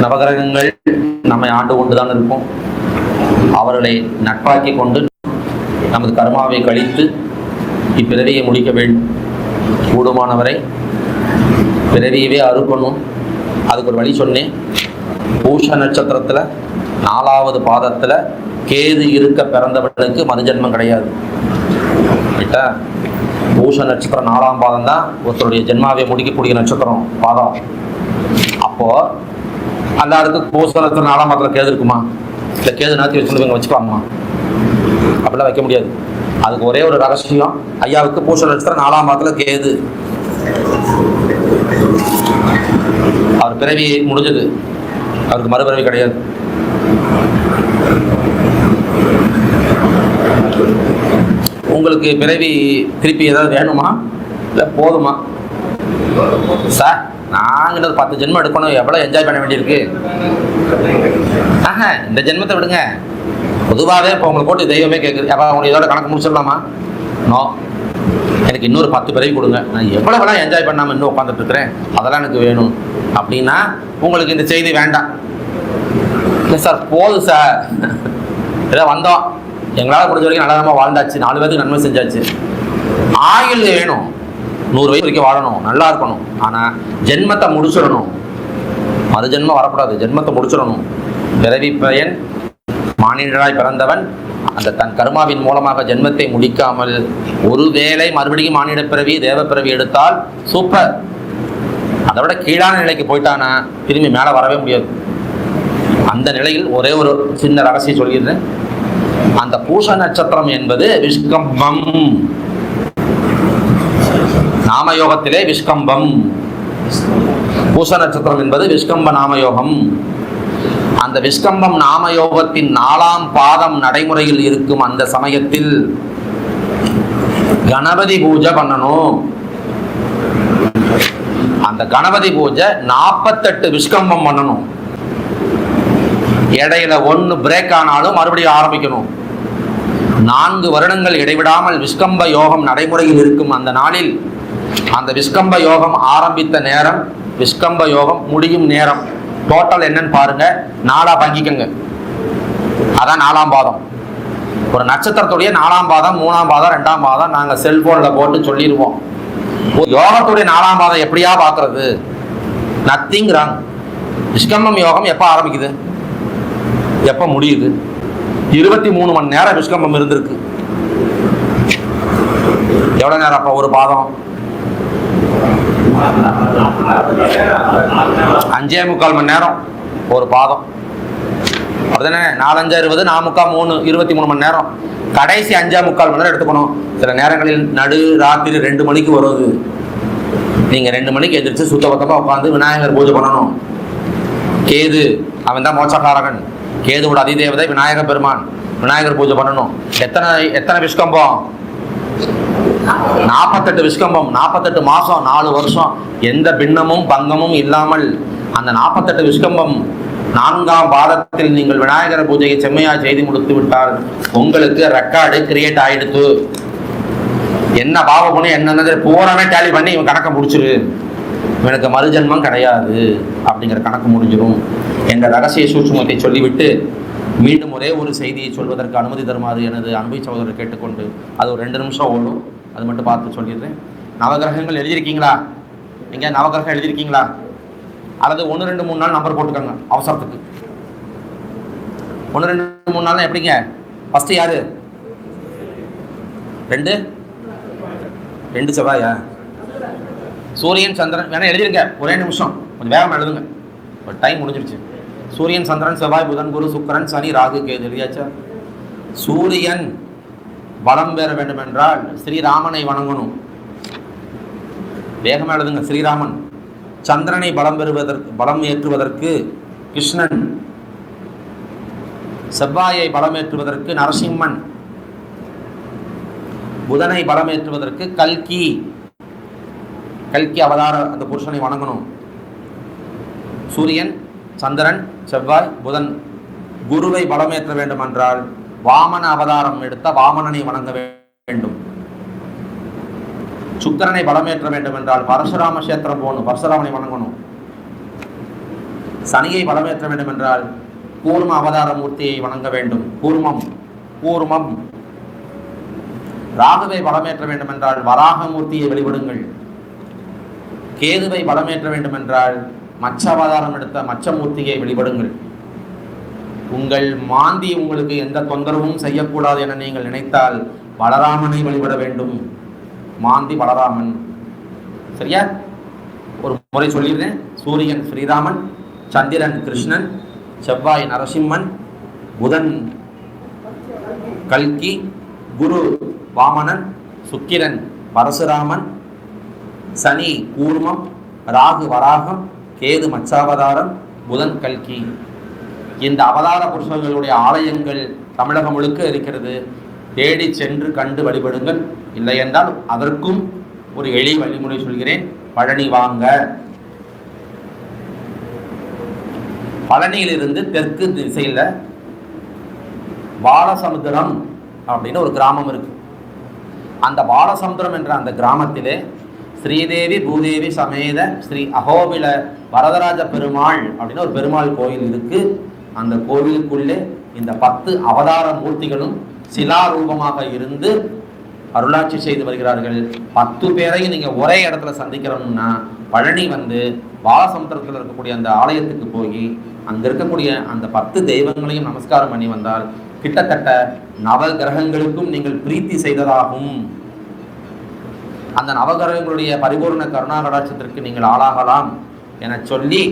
நவகிரகங்கள் நம்மை ஆண்டு கொண்டுதான் இருப்போம். அவர்களை நட்பாக்கி கொண்டு நமது கர்மாவை கழித்து இப்பிறவியை முடிக்க வேண்டும். கூடுமானவரை பிறவியவே அறுக்கணும். அதுக்கு ஒரு வழி சொன்னேன். பூஷ நட்சத்திரத்தில் 4வது பாதத்தில் கேது இருக்க பிறந்தவனுக்கு மறுஜென்மம் கிடையாது. ரைட்டா? பூஷ நட்சத்திரம் 4ஆம் பாதம் தான் ஒருத்தருடைய ஜென்மாவை முடிக்கக்கூடிய நட்சத்திரம் பாதம். அப்போது எல்லாருக்கும் பூஷ நட்சத்திரம் 4ஆம் பாதத்தில் கேது இருக்குமா? இல்லை கேது நாத்தி வச்சுருவீங்க வச்சுக்கலாமா? அப்படிலாம் வைக்க முடியாது. அதுக்கு ஒரே ஒரு ரகசியம். ஐயாவுக்கு பூஷ நட்சத்திரம் 4ஆம் பாதத்தில் கேது. அவர் பிறவி முடிஞ்சது, அவருக்கு மறுபிறவி கிடையாது. உங்களுக்கு பிறவி திருப்பி ஏதாவது வேணுமா இல்லை போதுமா? சார் நாங்கள் ஒரு 10 ஜென்மம் எடுக்கணும், எவ்வளோ என்ஜாய் பண்ண வேண்டியிருக்கு. இந்த ஜென்மத்தை விடுங்க. பொதுவாகவே இப்போ உங்களை போட்டு தெய்வமே கேட்குது, அப்போ அவங்க இதோட கணக்கு முடிச்சிடலாமா? நோ, எனக்கு இன்னொரு 10 பிறவி கொடுங்க, நான் எவ்வளோவெல்லாம் என்ஜாய் பண்ணாமல் இன்னும் உட்காந்துட்டு இருக்கிறேன், அதெல்லாம் எனக்கு வேணும் அப்படின்னா உங்களுக்கு இந்த செய்தி வேண்டாம். இல்லை சார் போதும் சார், ஏதோ வந்தோம், எங்களால் முடிஞ்ச வரைக்கும் நல்லா வாழ்ந்தாச்சு, 4 பேருக்கு நன்மை செஞ்சாச்சு. ஆயுள் வேணும், 100 வயசு வரைக்கும் வாழணும், நல்லா இருக்கணும். ஆனால் ஜென்மத்தை முடிச்சிடணும். மறு ஜென்மம் வரக்கூடாது, ஜென்மத்தை முடிச்சிடணும். பிறவி பயன் மானிடராய் பிறந்தவன் அந்த தன் கர்மாவின் மூலமாக ஜென்மத்தை முடிக்காமல் ஒருவேளை மறுபடியும் மானிட பிறவி தேவ பிறவி எடுத்தால் சூப்பர். அதை விட கீழான நிலைக்கு போயிட்டானா திரும்பி மேலே வரவே முடியாது. அந்த நிலையில் ஒரே ஒரு சின்ன ரகசியம் சொல்லிடுறேன். அந்த பூஷ நட்சத்திரம் என்பது விஷ்கம்பம். நாமயோகத்திலே விஷ்கம்பம். பூஷ நட்சத்திரம் என்பது விஷ்கம்ப நாமயோகம். அந்த விஷ்கம்பம் நாமயோகத்தின் 4ஆம் பாதம் நடைமுறையில் இருக்கும் அந்த சமயத்தில் கணபதி பூஜை பண்ணணும். அந்த கணபதி பூஜை 48 விஷ்கம்பம் பண்ணணும். இடையில 1 பிரேக் ஆனாலும் மறுபடியும் ஆரம்பிக்கணும். 4 வருடங்கள் இடைவிடாமல் விஷ்கம்ப யோகம் நடைமுறையில் இருக்கும் அந்த நாளில் அந்த விஷ்கம்ப யோகம் ஆரம்பித்த நேரம், விஷ்கம்ப யோகம் முடியும் நேரம், டோட்டல் என்னன்னு பாருங்க. 4ஆ பங்கிக்கங்க. அதான் 4ஆம் பாதம். ஒரு நட்சத்திரத்துடைய 4ஆம் பாதம், 3ஆம் பாதம், 2ஆம் பாதம் நாங்கள் செல்போனில் போட்டு சொல்லிடுவோம். யோகத்துடைய 4ஆம் பாதம் எப்படியா பார்க்கறது? Nothing wrong. விஷ்கம்பம் யோகம் எப்போ ஆரம்பிக்குது, எப்போ முடியுது? 23 மணி நேரம் விஷ்கம்பம் இருந்திருக்கு. எவ்வளோ நேரம் அப்போ ஒரு பாதம்? 5.25 மணி நேரம் ஒரு பாதம். அப்படிதானே? 4 5 20, 4 3 3 23 மணி நேரம். கடைசி 5.25 மணி நேரம் எடுத்துக்கணும். சில நேரங்களில் நடு ராத்திரி 2 மணிக்கு வருது. நீங்கள் 2 மணிக்கு எதிர்த்து சுத்தபத்தமாக உட்காந்து விநாயகர் பூஜை பண்ணணும். கேது அவன் தான் மோட்சக்காரகன். கேதுவோட அதிதேவதை விநாயக பெருமான். விநாயகர் பூஜை பண்ணணும். எத்தனை விஷ்கம்பம்? 48 விஷ்கம்பம். 48 மாதம், 4 வருஷம் எந்த பின்னமும் பங்கமும் இல்லாமல் அந்த 48 விஷ்கம்பம் 4ஆம் பாதத்தில் நீங்கள் விநாயகர் பூஜையை செம்மையாக செய்து முடித்து விட்டால் உங்களுக்கு ரெக்கார்டு கிரியேட் ஆயிடுத்து. என்ன பாவம் பண்ணி என்னென்ன பூராமே டேலி பண்ணி இவன் கணக்கை முடிச்சிரு, இவனுக்கு மறுஜென்மம் கிடையாது அப்படிங்கிற கணக்கு முடிஞ்சிடும் என்ற ரகசிய சூட்சுமத்தை சொல்லிவிட்டு மீண்டும் ஒரே ஒரு செய்தியை சொல்வதற்கு அனுமதி தருமாறு எனது அன்பை சகோதரர் கேட்டுக்கொண்டு, அது ஒரு 2 நிமிஷம் ஓடும், அது மட்டும் பார்த்து சொல்லிடுறேன். நவகிரகங்கள் எழுதியிருக்கீங்களா? நீங்கள் நவகிரகம் எழுதியிருக்கீங்களா? அல்லது 1 2 3 நாள் நம்பர் போட்டுக்கோங்க அவசரத்துக்கு. 1 2 3 நாள் எப்படிங்க? ஃபஸ்ட்டு யாரு? 2 செவ்வாயா? சூரியன் சந்திரன் வேணா எழுதிருங்க. ஒரே நிமிஷம் கொஞ்சம் வேகமாக எழுதுங்க, ஒரு டைம் முடிஞ்சிருச்சு. சூரியன் சந்திரன் செவ்வாய் புதன் குரு சுக்கிரன் சனி ராகு கேது எழுதியாச்சா? சூரியன் பலம் பெற வேண்டும் என்றால் ஸ்ரீராமனை வணங்கணும். வேகமாக எழுதுங்க. ஸ்ரீராமன். சந்திரனை பலம் ஏற்றுவதற்கு கிருஷ்ணன். செவ்வாயை பலம் ஏற்றுவதற்கு நரசிம்மன். புதனை பலம் ஏற்றுவதற்கு கல்கி அவதார அந்த புருஷனை வணங்கணும். சூரியன் சந்திரன் செவ்வாய் புதன். குருவை பலமேற்ற வேண்டும் என்றால் வாமன அவதாரம் எடுத்த வாமனனை வணங்க வேண்டும். சுக்கிரனை பலமேற்ற வேண்டும் என்றால் பரசுராம கஷேத்திரம் போகணும், பரசுராமனை வணங்கணும். சனியை பலமேற்ற வேண்டும் என்றால் கூர்ம அவதார மூர்த்தியை வணங்க வேண்டும், கூர்மம். ராகுவை பலமேற்ற வேண்டும் என்றால் வராகமூர்த்தியை வழிபடுங்கள். கேதுவை பலமேற்ற வேண்டும் என்றால் மச்ச அவதாரம் எடுத்த மச்சமூர்த்தியை வழிபடுங்கள். உங்கள் மாந்தி உங்களுக்கு எந்த தொந்தரவும் செய்யக்கூடாது என நீங்கள் நினைத்தால் பலராமனை வழிபட வேண்டும். மாந்தி பலராமன். சரியா? ஒரு முறை சொல்லிடுறேன். சூரியன் ஸ்ரீராமன், சந்திரன் கிருஷ்ணன், செவ்வாய் நரசிம்மன், புதன் கல்கி, குரு வாமனன், சுக்கிரன் பரசுராமன், சனி கூர்மம், ராகு வராகம், கேது மச்சாவதாரம், புதன் கல்கி. இந்த அவதார புருஷர்களுடைய ஆலயங்கள் தமிழகம் முழுக்க இருக்கிறது. தேடி சென்று கண்டு வழிபடுங்கள். இல்லை என்றால் அதற்கும் ஒரு எளிய வழிமுறை சொல்கிறேன். பழனி வாங்க. பழனியிலிருந்து தெற்கு திசையில் பாலசமுத்திரம் அப்படின்னு ஒரு கிராமம் இருக்கு. அந்த பாலசமுத்திரம் என்ற அந்த கிராமத்திலே ஸ்ரீதேவி பூதேவி சமேத ஸ்ரீ அகோபில வரதராஜ பெருமாள் அப்படின்னு ஒரு பெருமாள் கோயில் இருக்கு. அந்த கோவிலுக்குள்ளே இந்த 10 அவதார மூர்த்திகளும் சிலாரூபமாக இருந்து அருளாட்சி செய்து வருகிறார்கள். 10 பேரையும் நீங்கள் ஒரே இடத்துல சந்திக்கிறோம்னா பழனி வந்து பாலசமுத்திரத்தில் இருக்கக்கூடிய அந்த ஆலயத்துக்கு போய் அங்கே இருக்கக்கூடிய அந்த 10 தெய்வங்களையும் நமஸ்காரம் பண்ணி வந்தால் கிட்டத்தட்ட நவகிரகங்களுக்கும் நீங்கள் பிரீத்தி செய்ததாகும். அந்த நவகிரகங்களுடைய பரிபூர்ண கருணா கடாட்சத்திற்கு நீங்கள் ஆளாகலாம் என சொல்லி